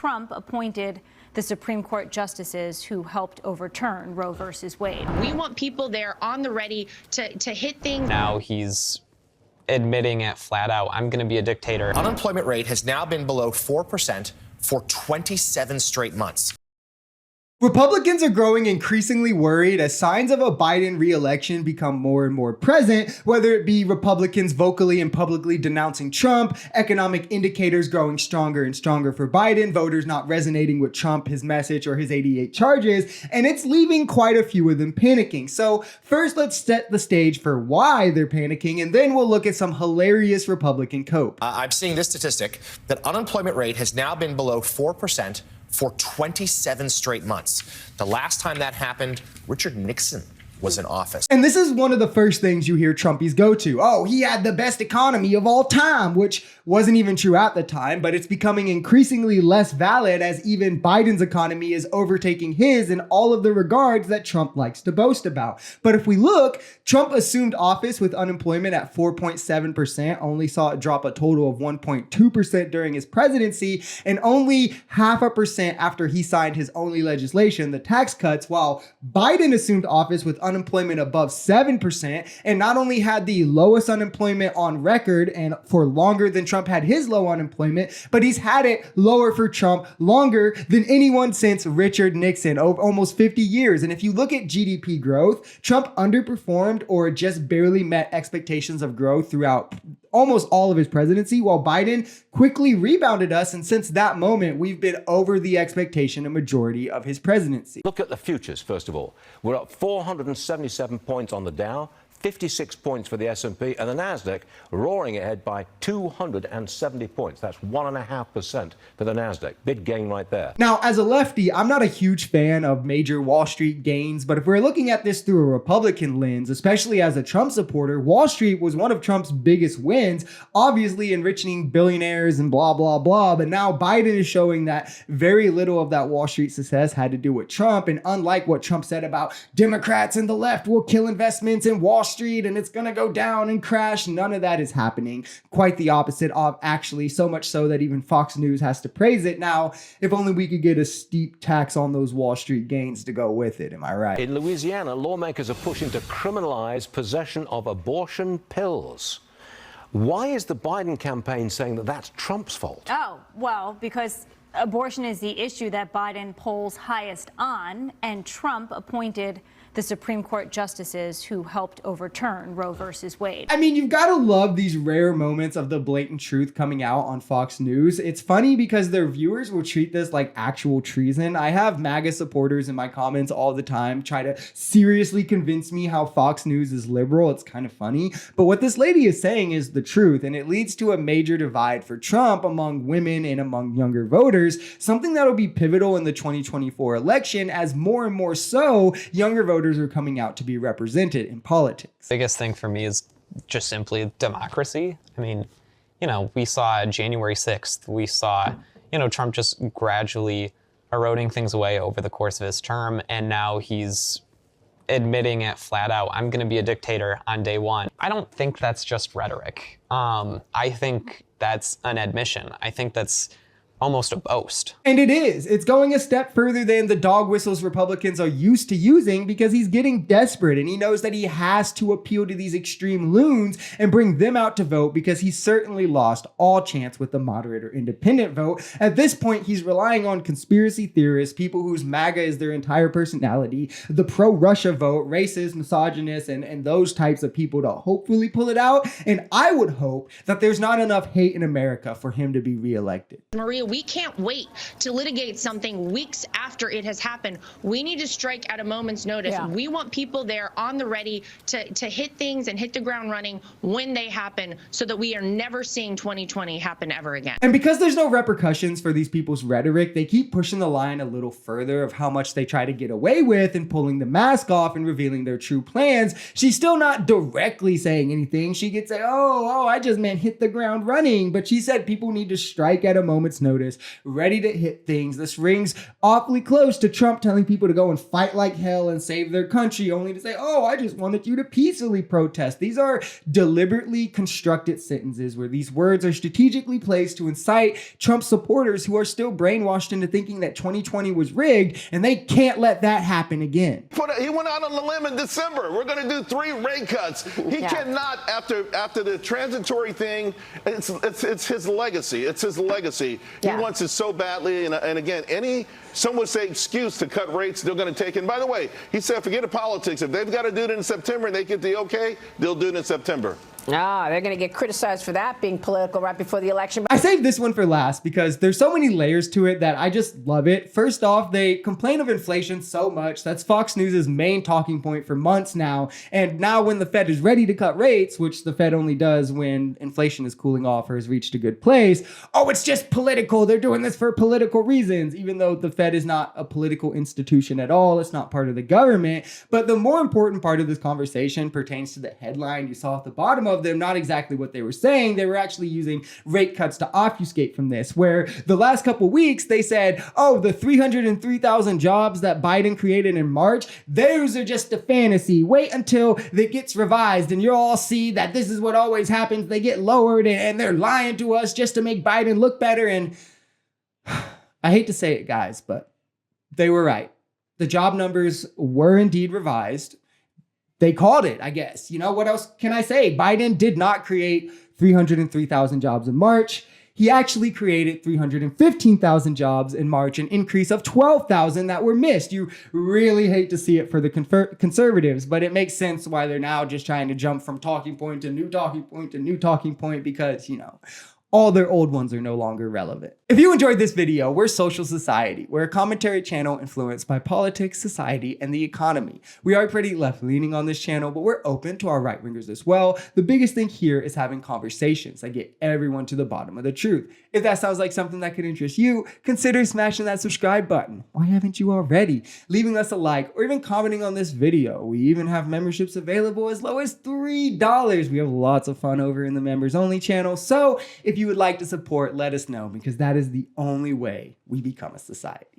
Trump appointed the Supreme Court justices who helped overturn Roe versus Wade. We want people there on the ready to hit things. Now he's admitting it flat out. I'm going to be a dictator. Unemployment rate has now been below 4% for 27 straight months. Republicans are growing increasingly worried as signs of a Biden re-election become more and more present, whether it be Republicans vocally and publicly denouncing Trump, economic indicators growing stronger and stronger for Biden, voters not resonating with Trump, his message, or his 88 charges, and it's leaving quite a few of them panicking. So first, let's set the stage for why they're panicking, and then we'll look at some hilarious Republican cope. I'm seeing this statistic that unemployment rate has now been below 4% for 27 straight months. The last time that happened, Richard Nixon was in office. And this is one of the first things you hear Trumpies go to. Oh, he had the best economy of all time, which wasn't even true at the time, but it's becoming increasingly less valid as even Biden's economy is overtaking his in all of the regards that Trump likes to boast about. But if we look, Trump assumed office with unemployment at 4.7%, only saw it drop a total of 1.2% during his presidency, and only 0.5% after he signed his only legislation, the tax cuts, while Biden assumed office with unemployment above 7% and not only had the lowest unemployment on record and for longer than Trump had his low unemployment, but he's had it lower for Trump longer than anyone since Richard Nixon, over almost 50 years. And if you look at GDP growth, Trump underperformed or just barely met expectations of growth throughout almost all of his presidency, while Biden quickly rebounded us. And since that moment, we've been over the expectation a majority of his presidency. Look at the futures, first of all. We're up 477 points on the Dow, 56 points for the S&P, and the Nasdaq roaring ahead by 270 points. That's 1.5% for the Nasdaq. Big gain right there. Now, as a lefty, I'm not a huge fan of major Wall Street gains, but if we're looking at this through a Republican lens, especially as a Trump supporter, Wall Street was one of Trump's biggest wins, obviously enriching billionaires and blah, blah, blah. But now Biden is showing that very little of that Wall Street success had to do with Trump. And unlike what Trump said about Democrats and the left will kill investments in Wall Street and it's going to go down and crash, none of that is happening. Quite the opposite of actually, so much so that even Fox News has to praise it. Now, if only we could get a steep tax on those Wall Street gains to go with it. Am I right? In Louisiana, lawmakers are pushing to criminalize possession of abortion pills. Why is the Biden campaign saying that that's Trump's fault? Oh, well, because abortion is the issue that Biden polls highest on, and Trump appointed the Supreme Court justices who helped overturn Roe versus Wade. I mean, you've got to love these rare moments of the blatant truth coming out on Fox News. It's funny because their viewers will treat this like actual treason. I have MAGA supporters in my comments all the time try to seriously convince me how Fox News is liberal. It's kind of funny. But what this lady is saying is the truth, and it leads to a major divide for Trump among women and among younger voters, something that'll be pivotal in the 2024 election as more and more so younger voters are coming out to be represented in politics. Biggest thing for me is just simply democracy. I mean, you know, we saw January 6th, we saw, you know, Trump just gradually eroding things away over the course of his term, and now he's admitting it flat out. I'm going to be a dictator on day one. I don't think that's just rhetoric. I think that's an admission. I think that's almost a boast. And it is. It's going a step further than the dog whistles Republicans are used to using, because he's getting desperate and he knows that he has to appeal to these extreme loons and bring them out to vote, because he's certainly lost all chance with the moderate or independent vote. At this point, he's relying on conspiracy theorists, people whose MAGA is their entire personality, the pro-Russia vote, racist, misogynist, and those types of people to hopefully pull it out. And I would hope that there's not enough hate in America for him to be reelected. Maria, we can't wait to litigate something weeks after it has happened. We need to strike at a moment's notice. Yeah. We want people there on the ready to hit things and hit the ground running when they happen, so that we are never seeing 2020 happen ever again. And because there's no repercussions for these people's rhetoric, they keep pushing the line a little further of how much they try to get away with and pulling the mask off and revealing their true plans. She's still not directly saying anything. She could say, oh, I just meant hit the ground running. But she said people need to strike at a moment's notice notice, ready to hit things. This rings awfully close to Trump telling people to go and fight like hell and save their country, only to say, oh, I just wanted you to peacefully protest. These are deliberately constructed sentences where these words are strategically placed to incite Trump supporters who are still brainwashed into thinking that 2020 was rigged, and they can't let that happen again. He went out on the limb in December. We're going to do 3 rate cuts. He cannot, after the transitory thing, it's his legacy. It's his legacy. He wants it so badly. And again, some would say excuse to cut rates, they're going to take it. And by the way, he said, forget the politics. If they've got to do it in September and they get the okay, they'll do it in September. Ah, they're going to get criticized for that being political right before the election. I saved this one for last because there's so many layers to it that I just love it. First off, they complain of inflation so much. That's Fox News' main talking point for months now. And now when the Fed is ready to cut rates, which the Fed only does when inflation is cooling off or has reached a good place, oh, it's just political. They're doing this for political reasons, even though the Fed is not a political institution at all. It's not part of the government. But the more important part of this conversation pertains to the headline you saw at the bottom of them, not exactly what they were saying. They were actually using rate cuts to obfuscate from this, where the last couple weeks they said, oh, the 303,000 jobs that Biden created in March, those are just a fantasy. Wait until it gets revised and you'll all see that this is what always happens. They get lowered and they're lying to us just to make Biden look better. And I hate to say it, guys, but they were right. The job numbers were indeed revised. They called it, I guess. You know, what else can I say? Biden did not create 303,000 jobs in March. He actually created 315,000 jobs in March, an increase of 12,000 that were missed. You really hate to see it for the conservatives, but it makes sense why they're now just trying to jump from talking point to new talking point to new talking point because, you know, all their old ones are no longer relevant. If you enjoyed this video, we're Social Society. We're a commentary channel influenced by politics, society, and the economy. We are pretty left-leaning on this channel, but we're open to our right-wingers as well. The biggest thing here is having conversations that get everyone to the bottom of the truth. If that sounds like something that could interest you, consider smashing that subscribe button. Why haven't you already? Leaving us a like or even commenting on this video. We even have memberships available as low as $3. We have lots of fun over in the members only channel. So if you would like to support, let us know because that is the only way we become a society.